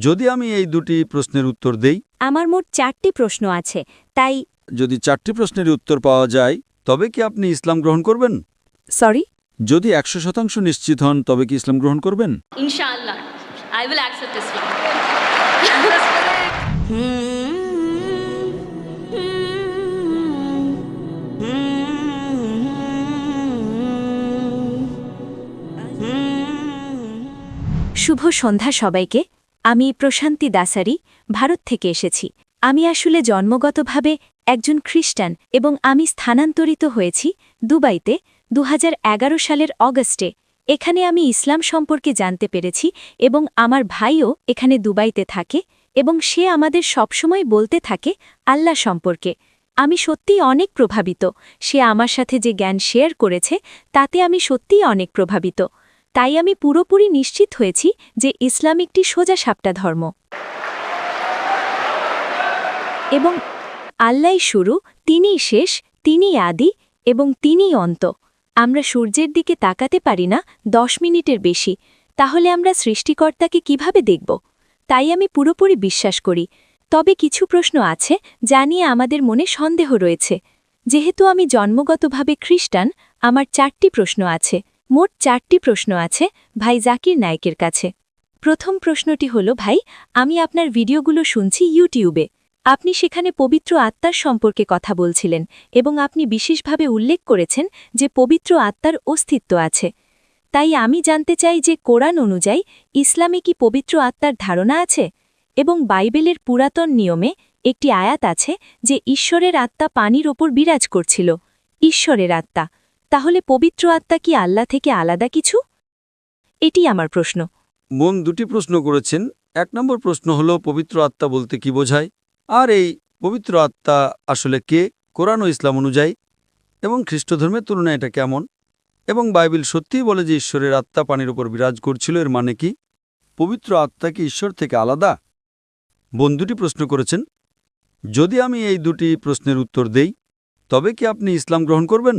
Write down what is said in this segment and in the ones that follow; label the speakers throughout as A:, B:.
A: যদি আমি এই দুটি প্রশ্নের উত্তর দেই,
B: আমার মোট 4টি প্রশ্ন আছে, তাই
A: যদি 4টি প্রশ্নের উত্তর পাওয়া যায় তবে কি আপনি ইসলাম গ্রহণ করবেন?
B: সরি
A: যদি 100% নিশ্চিত হন তবে কি ইসলাম গ্রহণ করবেন?
C: Inshallah, I will accept Islam.
B: শুভ সন্ধ্যা সবাইকে। আমি প্রশান্তি দাসারি, ভারত থেকে এসেছি। আমি আসলে জন্মগতভাবে একজন খ্রিস্টান এবং আমি স্থানান্তরিত হয়েছি দুবাইতে 2011 সালের অগস্টে। এখানে আমি ইসলাম সম্পর্কে জানতে পেরেছি এবং আমার ভাইও এখানে দুবাইতে থাকে এবং সে আমাদের সবসময় বলতে থাকে আল্লাহ সম্পর্কে। আমি সত্যিই অনেক প্রভাবিত। সে আমার সাথে যে জ্ঞান শেয়ার করেছে তাতে আমি সত্যিই অনেক প্রভাবিত। তাই আমি পুরোপুরি নিশ্চিত হয়েছি যে ইসলাম একটি সোজাসাপটা ধর্ম এবং আল্লাহই শুরু, তিনিই শেষ, তিনিই আদি এবং তিনিই অন্ত। আমরা সূর্যের দিকে তাকাতে পারি না 10 মিনিটের বেশি, তাহলে আমরা সৃষ্টিকর্তাকে কিভাবে দেখব? তাই আমি পুরোপুরি বিশ্বাস করি। তবে কিছু প্রশ্ন আছে যা নিয়ে আমাদের মনে সন্দেহ রয়েছে। যেহেতু আমি জন্মগতভাবে খ্রিস্টান, আমার 4টি প্রশ্ন আছে। মোট 4টি প্রশ্ন আছে ভাই জাকির নায়েকের কাছে। প্রথম প্রশ্নটি হল, ভাই, আমি আপনার ভিডিওগুলো শুনছি ইউটিউবে। আপনি সেখানে পবিত্র আত্মার সম্পর্কে কথা বলছিলেন এবং আপনি বিশেষভাবে উল্লেখ করেছেন যে পবিত্র আত্মার অস্তিত্ব আছে। তাই আমি জানতে চাই যে কোরআন অনুযায়ী ইসলামে কি পবিত্র আত্মার ধারণা আছে? এবং বাইবেলের পুরাতন নিয়মে একটি আয়াত আছে যে ঈশ্বরের আত্মা পানির ওপর বিরাজ করছিল। ঈশ্বরের আত্মা, তাহলে পবিত্র আত্মা কি আল্লাহ থেকে আলাদা কিছু? এটি আমার প্রশ্ন।
A: বোন দুটি প্রশ্ন করেছেন। 1 নম্বর প্রশ্ন হল পবিত্র আত্মা বলতে কি বোঝায়, আর এই পবিত্র আত্মা আসলে কে কোরআন ও ইসলাম অনুযায়ী, এবং খ্রিস্টধর্মের তুলনায় এটা কেমন, এবং বাইবেল সত্যিই বলে যে ঈশ্বরের আত্মা পানির উপর বিরাজ করছিল, এর মানে কি? পবিত্র আত্মা কি ঈশ্বর থেকে আলাদা? বোন দুটি প্রশ্ন করেছেন। যদি আমি এই দুটি প্রশ্নের উত্তর দেই তবে কি আপনি ইসলাম গ্রহণ করবেন?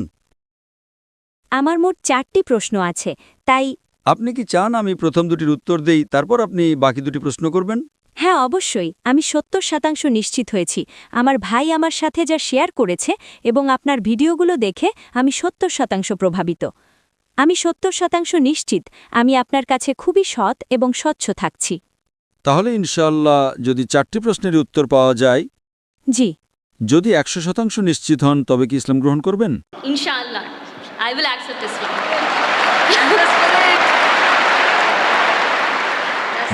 B: আমার মোট 4টি প্রশ্ন আছে, তাই
A: আপনি কি চান আমি প্রথম দুটির উত্তর দেই, তারপর আপনি বাকি দুটি প্রশ্ন করবেন?
B: হ্যাঁ, অবশ্যই। আমি 70% নিশ্চিত হয়েছি। আমার ভাই আমার সাথে যা শেয়ার করেছে এবং আপনার ভিডিওগুলো দেখে আমি 70% প্রভাবিত। আমি 70% নিশ্চিত আমি আপনার কাছে খুবই সৎ এবং স্বচ্ছ থাকছি।
A: তাহলে ইনশাআল্লাহ যদি 4টি প্রশ্নের উত্তর পাওয়া যায়,
B: জি।
A: যদি 100% নিশ্চিত হন তবে কি ইসলাম গ্রহণ করবেন?
C: Inshallah, I will accept Islam.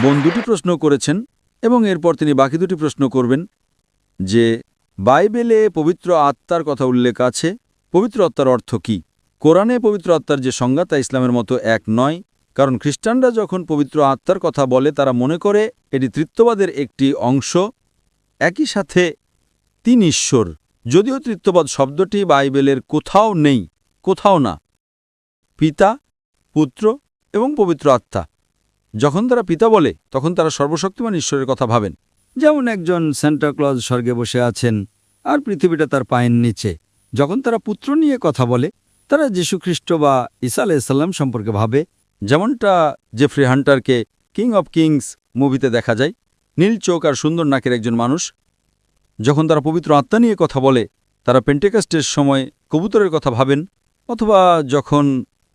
A: বোন দুটি প্রশ্ন করেছেন এবং এরপর তিনি বাকি দুটি প্রশ্ন করবেন যে বাইবেলে পবিত্র আত্মার কথা উল্লেখ আছে, পবিত্র আত্মার অর্থ কি? কোরআনে পবিত্র আত্মার যে সংজ্ঞা তা ইসলামের মতো এক নয়, কারণ খ্রিস্টানরা যখন পবিত্র আত্মার কথা বলে তারা মনে করে এটি ত্রিত্ববাদের একটি অংশ। একই সাথে 3 ঈশ্বর, যদিও ত্রিত্ববাদ শব্দটি বাইবেলের কোথাও নেই, কোথাও না। পিতা, পুত্র এবং পবিত্র আত্মা। যখন তারা পিতা বলে তখন তারা সর্বশক্তিমান ঈশ্বরের কথা ভাবেন, যেমন একজন সান্টাক্লজ স্বর্গে বসে আছেন আর পৃথিবীটা তার পায়ের নিচে। যখন তারা পুত্র নিয়ে কথা বলে তারা যীশুখ্রিস্ট বা ঈসা আলাইহিসসালাম সম্পর্কে ভাবে, যেমনটা জেফ্রি হান্টারকে কিং অব কিংস মুভিতে দেখা যায়, নীল চোখ আর সুন্দর নাকের একজন মানুষ। যখন তারা পবিত্র আত্মা নিয়ে কথা বলে তারা পেন্টেকস্টের সময় কবুতরের কথা ভাবেন, অথবা যখন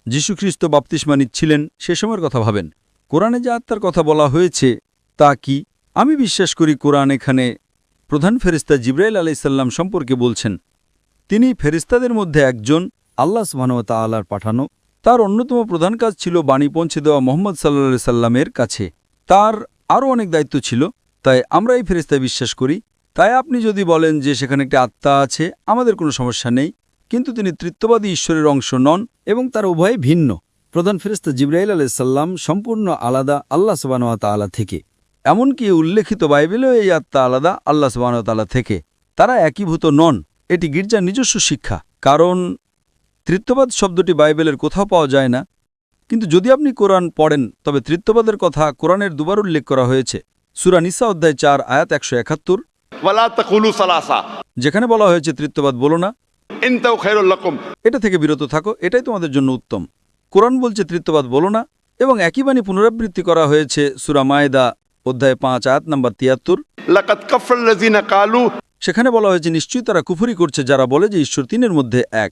A: যীশুখ্রিস্ট বাপ্তিস্মা নিচ্ছিলেন সে সময়ের কথা ভাবেন। কোরআনে যে আত্মার কথা বলা হয়েছে তা কি? আমি বিশ্বাস করি কোরআন এখানে প্রধান ফেরেশতা জিবরাইল আলাইহিসসালাম সম্পর্কে বলছেন। তিনি ফেরেশতাদের মধ্যে একজন, আল্লাহ সুবহানাহু ওয়া তাআলার পাঠানো। তার অন্যতম প্রধান কাজ ছিল বাণী পৌঁছে দেওয়া মুহাম্মদ সাল্লাল্লাহু আলাইহি সাল্লামের কাছে। তার আরও অনেক দায়িত্ব ছিল, তাই আমরা এই ফেরেশতায় বিশ্বাস করি। তাই আপনি যদি বলেন যে সেখানে একটি আত্মা আছে, আমাদের কোনো সমস্যা নেই, কিন্তু তিনি ত্রিত্ববাদী ঈশ্বরের অংশ নন এবং তার উভয় ভিন্ন। প্রধান ফেরেশতা জিবরাইল আলাইহিস সালাম সম্পূর্ণ আলাদা আল্লাহ সুবহানাহু ওয়া তাআলা থেকে। এমনকি উল্লেখিত বাইবেলেও এই আত্মা আলাদা আল্লাহ সুবহানাহু ওয়া তাআলা থেকে। তারা একীভূত নন। এটি গির্জার নিজস্ব শিক্ষা, কারণ ত্রিত্ববাদ শব্দটি বাইবেলের কোথাও পাওয়া যায় না। কিন্তু যদি আপনি কোরআন পড়েন তবে ত্রিত্ববাদের কথা কোরআনের দুবার উল্লেখ করা হয়েছে। সূরা নিসা অধ্যায় 4 আয়াত 171,
D: ওয়ালা তাকুলু সালাসা,
A: যেখানে বলা হয়েছে ত্রিত্ববাদ বলো না,
D: ইনতাউ খায়রুল লাকুম,
A: এটা থেকে বিরত থাকো, এটাই তোমাদের জন্য উত্তম। কোরআন বলছে ত্রিত্ববাদ বলো না, এবং একই বাণী পুনরাবৃত্তি করা হয়েছে সূরা মায়েদা অধ্যায় 5 আয়াত নম্বর 73।
D: लक़द कफ़र लज़ीना क़ालू,
A: সেখানে বলা হয়েছে নিশ্চয়ই তারা কুফরি করছে যারা বলে যে ঈশ্বর তিনের মধ্যে এক।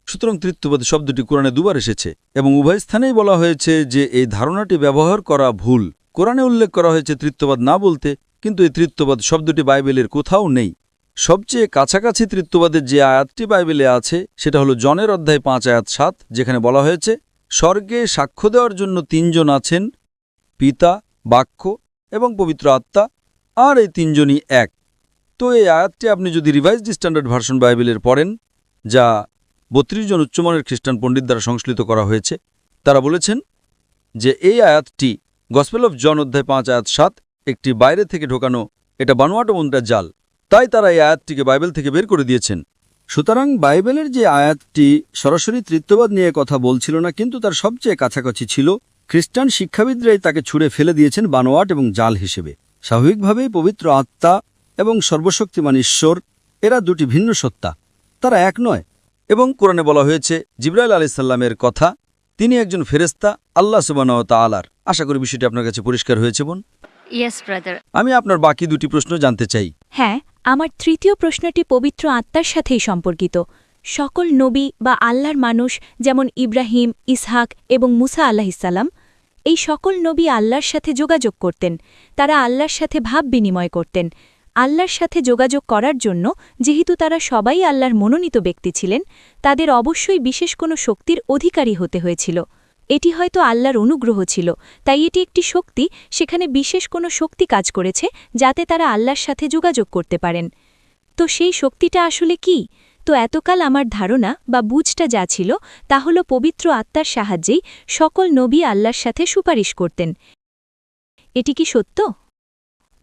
A: সুতরাং তৃত্ববাদ শব্দটি কোরআনে দুবার এসেছে এবং উভয় স্থানেই বলা হয়েছে যে এই ধারণাটি ব্যবহার করা ভুল। কোরআনে উল্লেখ করা হয়েছে তৃত্ববাদ না বলতে, কিন্তু এই তৃত্ববাদ শব্দটি বাইবেলের কোথাও নেই। সবচেয়ে কাছাকাছি তৃত্ববাদের যে আয়াতটি বাইবেলে আছে সেটা হলো জনের অধ্যায় 5 আয়াত 7, যেখানে বলা হয়েছে স্বর্গে সাক্ষ্য দেওয়ার জন্য তিনজন আছেন, পিতা, বাক্য এবং পবিত্র আত্মা, আর এই তিনজনই এক। তো এই আয়াতটি আপনি যদি রিভাইজড স্ট্যান্ডার্ড ভার্সন বাইবেলের পড়েন, যা 32 জন উচ্চমানের খ্রিস্টান পণ্ডিত দ্বারা সংশ্লিষ্ট করা হয়েছে, তারা বলেছেন যে এই আয়াতটি গসপেল অফ জন অধ্যায় 5 আয়াত 7 একটি বাইরে থেকে ঢোকানো, এটা বানোয়াট মুদ্রার জাল। তাই তারা এই আয়াতটিকে বাইবেল থেকে বের করে দিয়েছেন। সুতরাং বাইবেলের যে আয়াতটি সরাসরি তৃত্ববাদ নিয়ে কথা বলছিল না, কিন্তু তার সবচেয়ে কাছাকাছি ছিল, খ্রিস্টান শিক্ষাবিদরাই তাকে ছুঁড়ে ফেলে দিয়েছেন বানোয়াট এবং জাল হিসেবে। স্বাভাবিকভাবেই পবিত্র আত্মা এবং সর্বশক্তিমান ঈশ্বর এরা দুটি ভিন্ন সত্তা, তারা এক নয়। এবং কোরআনে বলা হয়েছে জিবরাইল আলাইহিস সালামের কথা, তিনি একজন ফেরেশতা আল্লাহ সুবহানাহু ওয়া তাআলার। আশা করি বিষয়টি আপনার কাছে পরিষ্কার হয়েছে বোন।
C: Yes, brother.
A: আমি আপনার বাকি দুটি প্রশ্ন জানতে চাই।
B: হ্যাঁ, আমার তৃতীয় প্রশ্নটি পবিত্র আত্মার সাথেই সম্পর্কিত। সকল নবী বা আল্লাহর মানুষ, যেমন ইব্রাহিম, ইসহাক এবং মুসা আলাহিসাল্লাম, এই সকল নবী আল্লাহর সাথে যোগাযোগ করতেন। তারা আল্লাহর সাথে ভাব বিনিময় করতেন। আল্লাহর সাথে যোগাযোগ করার জন্য যেহেতু তারা সবাই আল্লাহর মনোনীত ব্যক্তি ছিলেন, তাদের অবশ্যই বিশেষ কোনো শক্তির অধিকারী হতে হয়েছিল। এটি হয়তো আল্লাহর অনুগ্রহ ছিল, তাই এটি একটি শক্তি, সেখানে বিশেষ কোনো শক্তি কাজ করেছে যাতে তারা আল্লাহর সাথে যোগাযোগ করতে পারেন। তো সেই শক্তিটা আসলে কি? তো এতকাল আমার ধারণা বা বুঝটা যা ছিল তা হল পবিত্র আত্মার সাহায্যেই সকল নবী আল্লাহর সাথে সুপারিশ করতেন। এটি কি সত্য?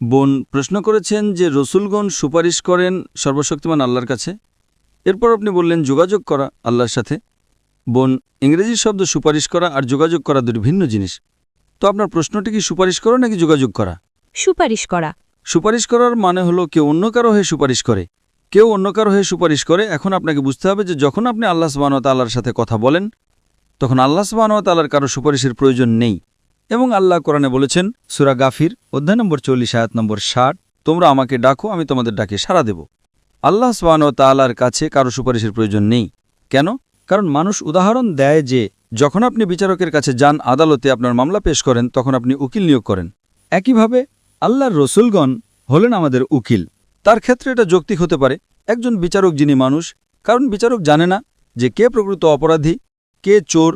A: বোন প্রশ্ন করেছেন যে রসুলগণ সুপারিশ করেন সর্বশক্তিমান আল্লাহর কাছে। এরপর আপনি বললেন যোগাযোগ করা আল্লাহর সাথে। বোন, ইংরেজি শব্দ সুপারিশ করা আর যোগাযোগ করা দুটি ভিন্ন জিনিস। তো আপনার প্রশ্নটি কি সুপারিশ করা নাকি যোগাযোগ করা?
B: সুপারিশ করা।
A: সুপারিশ করার মানে হলো কেউ অন্য কারো হয়ে সুপারিশ করে। কেউ অন্য কারো হয়ে সুপারিশ করে। এখন আপনাকে বুঝতে হবে যে যখন আপনি আল্লাহ সুবহানাহু ওয়া তাআলার সাথে কথা বলেন, তখন আল্লাহ সুবহানাহু ওয়া তাআলার কারো সুপারিশের প্রয়োজন নেই। এবং আল্লাহ কোরআনে বলেছেন সূরা গাফির অধ্যায় নম্বর 40 আয়াত নম্বর 60, তোমরা আমাকে ডাকো, আমি তোমাদের ডাকে সাড়া দেব। আল্লাহ সুবহানাহু ওয়া তাআলার কাছে কারো সুপারিশের প্রয়োজন নেই। কেন? কারণ মানুষ উদাহরণ দেয় যে যখন আপনি বিচারকের কাছে যান, আদালতে আপনার মামলা পেশ করেন, তখন আপনি উকিল নিয়োগ করেন। একইভাবে আল্লাহর রসুলগণ হলেন আমাদের উকিল। তার ক্ষেত্রে এটা যৌক্তিক হতে পারে, একজন বিচারক যিনি মানুষ, কারণ বিচারক জানে না যে কে প্রকৃত অপরাধী, কে চোর,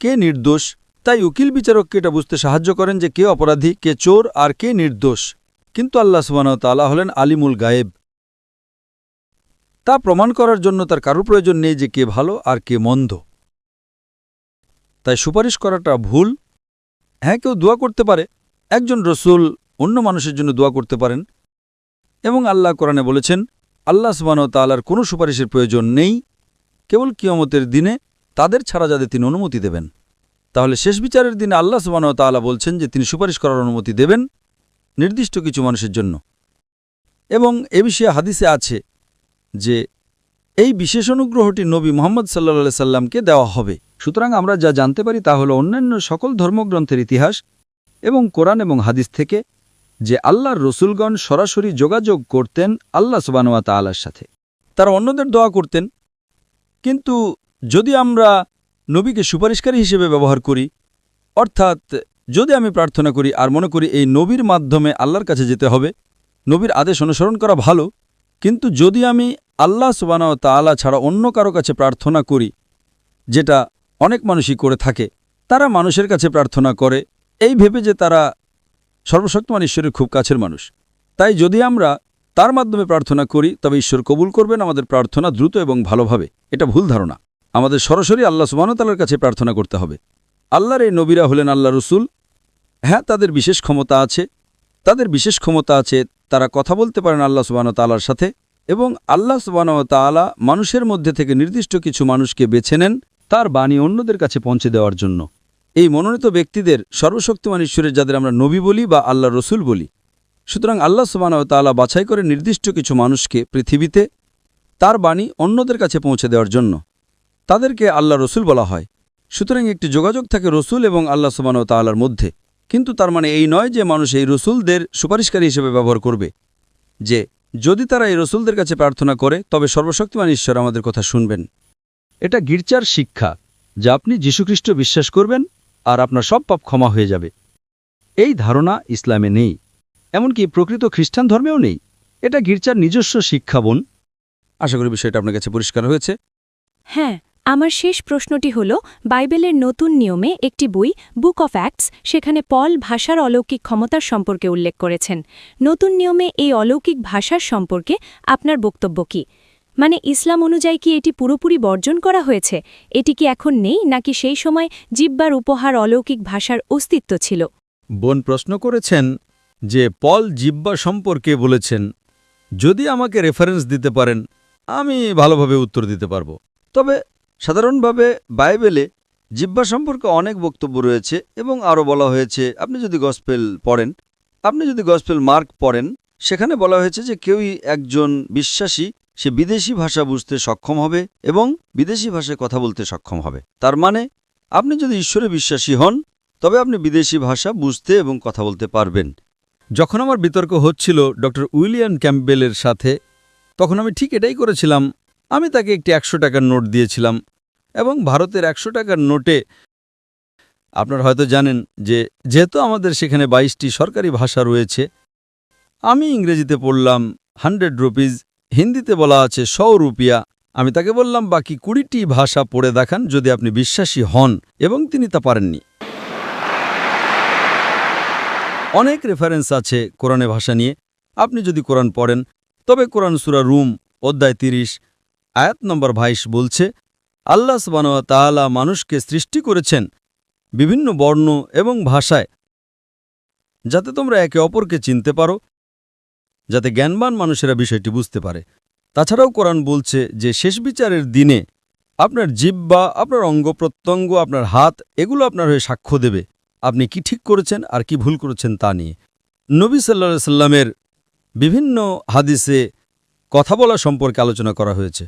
A: কে নির্দোষ। তাই উকিল বিচারককে এটা বুঝতে সাহায্য করেন যে কে অপরাধী, কে চোর আর কে নির্দোষ। কিন্তু আল্লাহ সুবহানাহু ওয়া তাআলা হলেন আলিমুল গায়েব। তা প্রমাণ করার জন্য তার কারো প্রয়োজন নেই যে কে ভালো আর কে মন্দ। তাই সুপারিশ করাটা ভুল। হ্যাঁ, কেউ দোয়া করতে পারে, একজন রসুল অন্য মানুষের জন্য দোয়া করতে পারেন। এবং আল্লাহ কোরআনে বলেছেন আল্লাহ সুবহানাহু ওয়া তাআলার কোনো সুপারিশের প্রয়োজন নেই, কেবল কিয়ামতের দিনে তাদের ছাড়া যাদের তিনি অনুমতি দেবেন। তাহলে শেষ বিচারের দিনে আল্লাহ সুবহানাহু ওয়া তাআলা বলছেন যে তিনি সুপারিশ করার অনুমতি দেবেন নির্দিষ্ট কিছু মানুষের জন্য। এবং এ বিষয়ে হাদিসে আছে যে এই বিশেষ অনুগ্রহটি নবী মুহাম্মদ সাল্লাল্লাহু আলাইহি সাল্লামকে দেওয়া হবে। সুতরাং আমরা যা জানতে পারি তা হলো অন্যান্য সকল ধর্মগ্রন্থের ইতিহাস এবং কোরআন এবং হাদিস থেকে যে আল্লাহর রসুলগণ সরাসরি যোগাযোগ করতেন আল্লাহ সুবহানাহু ওয়া তাআলার সাথে। তারা অন্যদের দোয়া করতেন। কিন্তু যদি আমরা নবীকে সুপারিশকারী হিসেবে ব্যবহার করি, অর্থাৎ যদি আমি প্রার্থনা করি আর মনে করি এই নবীর মাধ্যমে আল্লাহর কাছে যেতে হবে, নবীর আদেশ অনুসরণ করা ভালো, কিন্তু যদি আমি আল্লাহ সুবহানাহু ওয়া তাআলা ছাড়া অন্য কারো কাছে প্রার্থনা করি, যেটা অনেক মানুষই করে থাকে, তারা মানুষের কাছে প্রার্থনা করে এই ভেবে যে তারা সর্বশক্তিমান ঈশ্বরের খুব কাছের মানুষ। তাই যদি আমরা তার মাধ্যমে প্রার্থনা করি তবে ঈশ্বর কবুল করবেন আমাদের প্রার্থনা দ্রুত এবং ভালোভাবে। এটা ভুল ধারণা। আমাদের সরাসরি আল্লাহ সুবহানাহু ওয়া তাআলার কাছে প্রার্থনা করতে হবে। আল্লাহর এই নবীরা হলেন আল্লাহ রসুল। হ্যাঁ, তাদের বিশেষ ক্ষমতা আছে, তারা কথা বলতে পারেন আল্লাহ সুবহানাহু ওয়া তাআলার সাথে। এবং আল্লাহ সুবহানাহু ওয়া তাআলা মানুষের মধ্যে থেকে নির্দিষ্ট কিছু মানুষকে বেছে নেন তার বাণী অন্যদের কাছে পৌঁছে দেওয়ার জন্য। এই মনোনীত ব্যক্তিদের সর্বশক্তিমান ঈশ্বরের যাদের আমরা নবী বলি বা আল্লাহ রসুল বলি। সুতরাং আল্লাহ সুবহানাহু ওয়া তাআলা বাছাই করে নির্দিষ্ট কিছু মানুষকে পৃথিবীতে তার বাণী অন্যদের কাছে পৌঁছে দেওয়ার জন্য, তাদেরকে আল্লাহ রসুল বলা হয়। সুতরাং একটি যোগাযোগ থাকে রসুল এবং আল্লাহ সুবহানাহু ওয়া তাআলার মধ্যে। কিন্তু তার মানে এই নয় যে মানুষ এই রসুলদের সুপারিশকারী হিসেবে ব্যবহার করবে, যে যদি তারা এই রসুলদের কাছে প্রার্থনা করে তবে সর্বশক্তিমান ঈশ্বর আমাদের কথা শুনবেন। এটা গির্জার শিক্ষা, যা আপনি যীশুখ্রিস্ট বিশ্বাস করবেন আর আপনার সব পাপ ক্ষমা হয়ে যাবে। এই ধারণা ইসলামে নেই, এমনকি প্রকৃত খ্রিস্টান ধর্মেও নেই। এটা গির্জার নিজস্ব শিক্ষা বোন। আশা করি বিষয়টা আপনার কাছে পরিষ্কার হয়েছে।
B: হ্যাঁ, আমার শেষ প্রশ্নটি হল, বাইবেলের নতুন নিয়মে একটি বই, বুক অফ অ্যাক্টস, সেখানে পল ভাষার অলৌকিক ক্ষমতার সম্পর্কে উল্লেখ করেছেন। নতুন নিয়মে এই অলৌকিক ভাষার সম্পর্কে আপনার বক্তব্য কি? মানে ইসলাম অনুযায়ী কি এটি পুরোপুরি বর্জন করা হয়েছে? এটি কি এখন নেই, নাকি সেই সময় জিব্বার উপহার অলৌকিক ভাষার অস্তিত্ব ছিল?
A: বোন প্রশ্ন করেছেন যে পল জিব্বা সম্পর্কে বলেছেন। যদি আমাকে রেফারেন্স দিতে পারেন আমি ভালোভাবে উত্তর দিতে পারব। তবে সাধারণভাবে বাইবেলে জিব্বা সম্পর্কে অনেক বক্তব্য রয়েছে এবং আরও বলা হয়েছে। আপনি যদি গসপেল মার্ক পড়েন, সেখানে বলা হয়েছে যে কেউই একজন বিশ্বাসী সে বিদেশি ভাষা বুঝতে সক্ষম হবে এবং বিদেশি ভাষায় কথা বলতে সক্ষম হবে। তার মানে আপনি যদি ঈশ্বরে বিশ্বাসী হন তবে আপনি বিদেশি ভাষা বুঝতে এবং কথা বলতে পারবেন। যখন আমার বিতর্ক হচ্ছিল ডক্টর উইলিয়াম ক্যাম্পবেলের সাথে, তখন আমি ঠিক এটাই করেছিলাম। আমি তাকে একটি 100 টাকার নোট দিয়েছিলাম এবং ভারতের 100 টাকার নোটে আপনারা হয়তো জানেন যে যেহেতু আমাদের সেখানে 22টি সরকারি ভাষা রয়েছে, আমি ইংরেজিতে পড়লাম 100 রুপিজ, হিন্দিতে বলা আছে 100 রুপিয়া। আমি তাকে বললাম বাকি 20টি ভাষা পড়ে দেখান যদি আপনি বিশ্বাসী হন, এবং তিনি তা পারেননি। অনেক রেফারেন্স আছে কোরআনে ভাষা নিয়ে। আপনি যদি কোরআন পড়েন তবে কোরআন সূরা রুম অধ্যায় 30 আয়াত নম্বর 22 বলছে, আল্লাহ সুবহানাহু ওয়া তাআলা মানুষকে সৃষ্টি করেছেন বিভিন্ন বর্ণ এবং ভাষায়, যাতে তোমরা একে অপরকে চিনতে পারো, যাতে জ্ঞানবান মানুষেরা বিষয়টি বুঝতে পারে। তাছাড়াও কোরআন বলছে যে শেষ বিচারের দিনে আপনার জিহ্বা, আপনার অঙ্গ প্রত্যঙ্গ, আপনার হাত, এগুলো আপনার হয়ে সাক্ষ্য দেবে আপনি কি ঠিক করেছেন আর কি ভুল করেছেন তা নিয়ে। নবী সাল্লাল্লাহু আলাইহি সাল্লামের বিভিন্ন হাদিসে কথা বলা সম্পর্কে আলোচনা করা হয়েছে।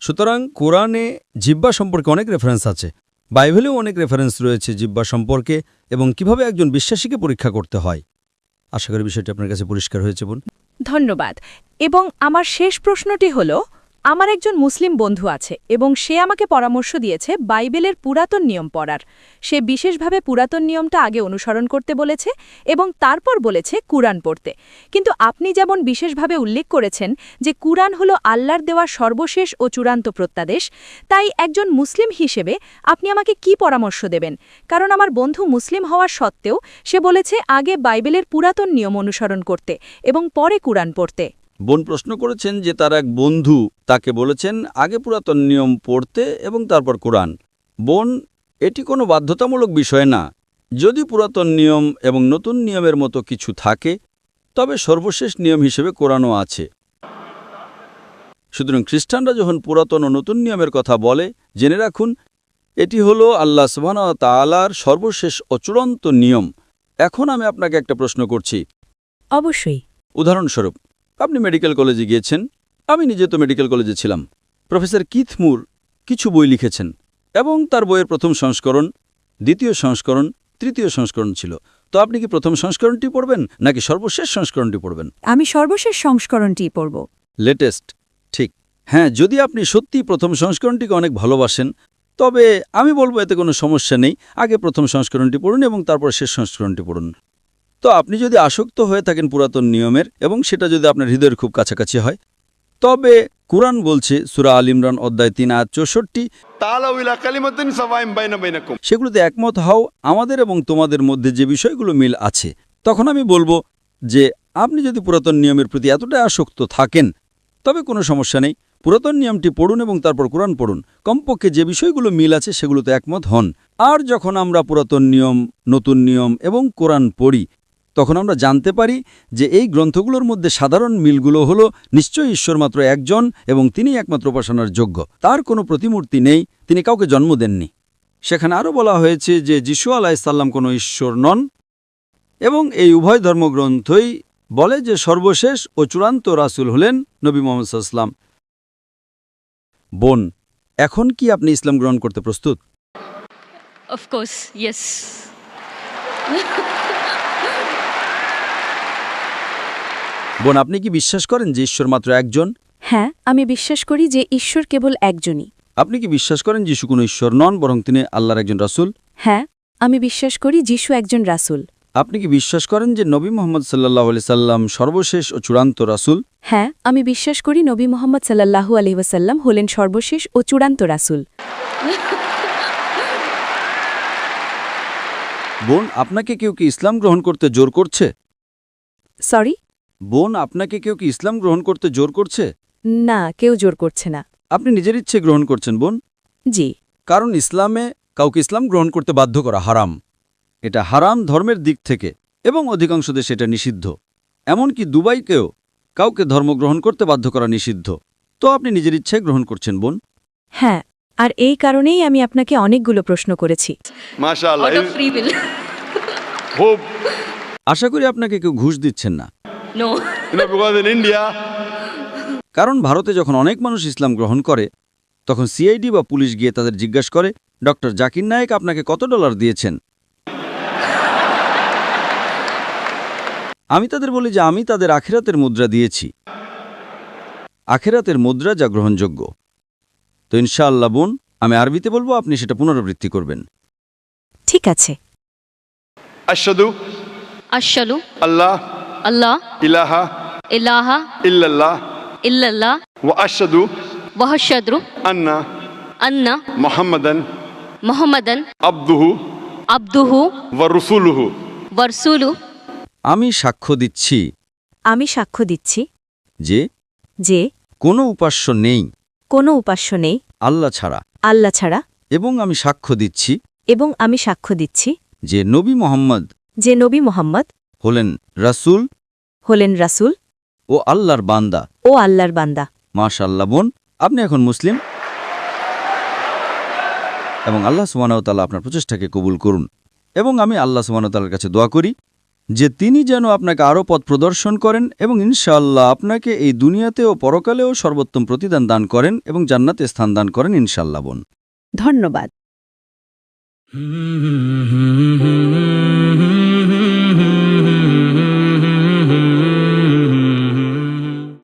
A: সুতরাং কোরআনে জিহ্বা সম্পর্কে অনেক রেফারেন্স আছে, বাইবেলেও অনেক রেফারেন্স রয়েছে জিহ্বা সম্পর্কে এবং কিভাবে একজন বিশ্বাসীকে পরীক্ষা করতে হয়। আশা করি বিষয়টি আপনার কাছে পরিষ্কার হয়েছে বোন।
E: ধন্যবাদ। এবং আমার শেষ প্রশ্নটি হল, আমার একজন মুসলিম বন্ধু আছে এবং সে আমাকে পরামর্শ দিয়েছে বাইবেলের পুরাতন নিয়ম পড়ার। সে বিশেষভাবে পুরাতন নিয়মটা আগে অনুসরণ করতে বলেছে এবং তারপর বলেছে কুরআন পড়তে। কিন্তু আপনি যেমন বিশেষভাবে উল্লেখ করেছেন যে কুরআন হল আল্লাহর দেওয়া সর্বশেষ ও চূড়ান্ত প্রত্যাদেশ, তাই একজন মুসলিম হিসেবে আপনি আমাকে কি পরামর্শ দেবেন? কারণ আমার বন্ধু মুসলিম হওয়ার সত্ত্বেও সে বলেছে আগে বাইবেলের পুরাতন নিয়ম অনুসরণ করতে এবং পরে কুরআন পড়তে।
A: বোন প্রশ্ন করেছেন যে তার এক বন্ধু তাকে বলেছেন আগে পুরাতন নিয়ম পড়তে এবং তারপর কোরআন। বোন, এটি কোনো বাধ্যতামূলক বিষয় না। যদি পুরাতন নিয়ম এবং নতুন নিয়মের মতো কিছু থাকে তবে সর্বশেষ নিয়ম হিসেবে কোরআনও আছে। সুতরাং খ্রিস্টানরা যখন পুরাতন ও নতুন নিয়মের কথা বলে, জেনে রাখুন এটি হল আল্লাহ সুবহানাহু ওয়া তাআলার সর্বশেষ ও চূড়ান্ত নিয়ম। এখন আমি আপনাকে একটা প্রশ্ন করছি।
B: অবশ্যই।
A: উদাহরণস্বরূপ, আপনি মেডিকেল কলেজে গিয়েছেন। আমি নিজে তো মেডিকেল কলেজে ছিলাম। প্রফেসর কিথ মুর কিছু বই লিখেছেন এবং তার বইয়ের প্রথম সংস্করণ, দ্বিতীয় সংস্করণ, তৃতীয় সংস্করণ ছিল। তো আপনি কি প্রথম সংস্করণটি পড়বেন নাকি সর্বশেষ সংস্করণটি পড়বেন?
E: আমি সর্বশেষ সংস্করণটি পড়ব।
A: লেটেস্ট, ঠিক। হ্যাঁ, যদি আপনি সত্যি প্রথম সংস্করণটিকে অনেক ভালোবাসেন তবে আমি বলবো এতে কোনো সমস্যা নেই। আগে প্রথম সংস্করণটি পড়ুন এবং তারপর শেষ সংস্করণটি পড়ুন। তো আপনি যদি আসক্ত হয়ে থাকেন পুরাতন নিয়মের এবং সেটা যদি আপনার হৃদয়ের খুব কাছাকাছি হয়, তবে কুরআন বলছে সূরা আল ইমরান অধ্যায় 3 আয়াত 64,
D: তাআলাউ ইলা কালিমাতিন সাওয়াইন বাইনাকুম।
A: সেগুলোতে একমত হও আমাদের এবং তোমাদের মধ্যে যে বিষয়গুলো মিল আছে। তখন আমি বলবো যে আপনি যদি পুরাতন নিয়মের প্রতি এতটা আসক্ত থাকেন তবে কোনো সমস্যা নেই। পুরাতন নিয়মটি পড়ুন এবং তারপর কোরআন পড়ুন। কমপক্ষে যে বিষয়গুলো মিল আছে সেগুলোতে একমত হন। আর যখন আমরা পুরাতন নিয়ম, নতুন নিয়ম এবং কোরআন পড়ি তখন আমরা জানতে পারি যে এই গ্রন্থগুলোর মধ্যে সাধারণ মিলগুলো হলো নিশ্চয়ই ঈশ্বর মাত্র একজন এবং তিনি একমাত্র উপাসনার যোগ্য। তার কোনো প্রতিমূর্তি নেই, তিনি কাউকে জন্ম দেননি। সেখানে আরও বলা হয়েছে যে যিশু আলাইহিস সালাম কোনো ঈশ্বর নন এবং এই উভয় ধর্মগ্রন্থই বলে যে সর্বশেষ ও চূড়ান্ত রাসূল হলেন নবী মুহাম্মদ সাল্লাল্লাহু আলাইহি ওয়াসাল্লাম। বোন, এখন কি আপনি ইসলাম গ্রহণ করতে প্রস্তুত?
C: Of course, yes.
A: বোন, আপনি কি বিশ্বাস করেন যে ঈশ্বর মাত্র একজন?
B: হ্যাঁ, আমি বিশ্বাস করি যে ঈশ্বর কেবল একজনই।
A: আপনি কি বিশ্বাস করেন যিশু কোনো ঈশ্বর নন, বরং তিনি আল্লাহর একজন রাসূল?
B: হ্যাঁ, আমি বিশ্বাস করি যিশু একজন রাসূল।
A: আপনি কি বিশ্বাস করেন যে নবী মুহাম্মদ সাল্লাল্লাহু আলাইহি সাল্লাম সর্বশেষ ও চূড়ান্ত রাসূল?
B: হ্যাঁ, আমি বিশ্বাস করি নবী মোহাম্মদ সাল্লাল্লাহু আলাইহি ওয়াসাল্লাম হলেন সর্বশেষ ও চূড়ান্ত রাসূল।
A: বোন, আপনাকে কেউ কি ইসলাম গ্রহণ করতে জোর করছে?
B: সরি?
A: বোন, আপনাকে কেউ কি ইসলাম গ্রহণ করতে জোর করছে?
B: না, কেউ জোর করছে না।
A: আপনি নিজের ইচ্ছে গ্রহণ করছেন বোন।
B: জি।
A: কারণ ইসলামে কাউকে ইসলাম গ্রহণ করতে বাধ্য করা হারাম। এটা হারাম ধর্মের দিক থেকে, এবং অধিকাংশ দেশে এটা নিষিদ্ধ। এমনকি দুবাইকেও কাউকে ধর্ম গ্রহণ করতে বাধ্য করা নিষিদ্ধ। তো আপনি নিজের ইচ্ছে গ্রহণ করছেন বোন।
B: হ্যাঁ, আর এই কারণেই আমি আপনাকে অনেকগুলো প্রশ্ন করেছি।
D: MashaAllah.
C: Out of free will.
D: Hope,
A: আশা করি আপনাকে কেউ ঘুষ দিচ্ছেন না।
C: No.
D: because in India,
A: কারণ ভারতে যখন অনেক মানুষ ইসলাম গ্রহণ করে, তখন সিআইডি বা পুলিশ গিয়ে তাদের জিজ্ঞাসা করে, ডক্টর জাকির নায়েক আপনাকে কত ডলার দিয়েছেন? আমি তাদের বলি যে আমি তাদের আখিরাতের মুদ্রা দিয়েছি। আখিরাতের মুদ্রা যা গ্রহণযোগ্য। তো ইনশাআল্লাহ বোন, আমি আরবিতে বলবো, আপনি সেটা পুনরাবৃত্তি করবেন।
B: ঠিক আছে।
D: Ashhadu
C: Ashhadu
D: Allah
C: Allah
D: ilaha
C: ilaha
D: illallah
C: illallah
D: wa ashhadu
C: wa ashhadu
D: anna
C: anna
D: Muhammadan
C: Muhammadan
D: abduhu
C: abduhu
D: wa rasuluhu.
C: wa rasuluhu.
A: আমি সাক্ষ্য দিচ্ছি
B: আমি সাক্ষ্য দিচ্ছি
A: যে
B: যে
A: কোনো উপাস্য নেই
B: কোনো উপাস্য নেই
A: আল্লাহ ছাড়া,
B: আল্লাহ ছাড়া,
A: এবং আমি সাক্ষ্য দিচ্ছি
B: এবং আমি সাক্ষ্য দিচ্ছি
A: যে নবী মুহাম্মদ
B: যে নবী মোহাম্মদ
A: হলেন রাসূল
B: হলেন রাসূল
A: ও আল্লাহর বান্দা।
B: ও আল্লাহর বান্দা।
A: মাশাআল্লাহ বোন, আপনি এখন মুসলিম, এবং আল্লাহ সুবহানাহু ওয়া তাআলা আপনার প্রচেষ্টাকে কবুল করুন। এবং আমি আল্লাহ সুবহানাহু ওয়া তাআলার কাছে দোয়া করি যে তিনি যেন আপনাকে আরও পথ প্রদর্শন করেন, এবং ইনশাআল্লাহ আপনাকে এই দুনিয়াতে ও পরকালেও সর্বোত্তম প্রতিদান দান করেন এবং জান্নাতে স্থান দান করেন ইনশাআল্লাহ বোন।
B: ধন্যবাদ।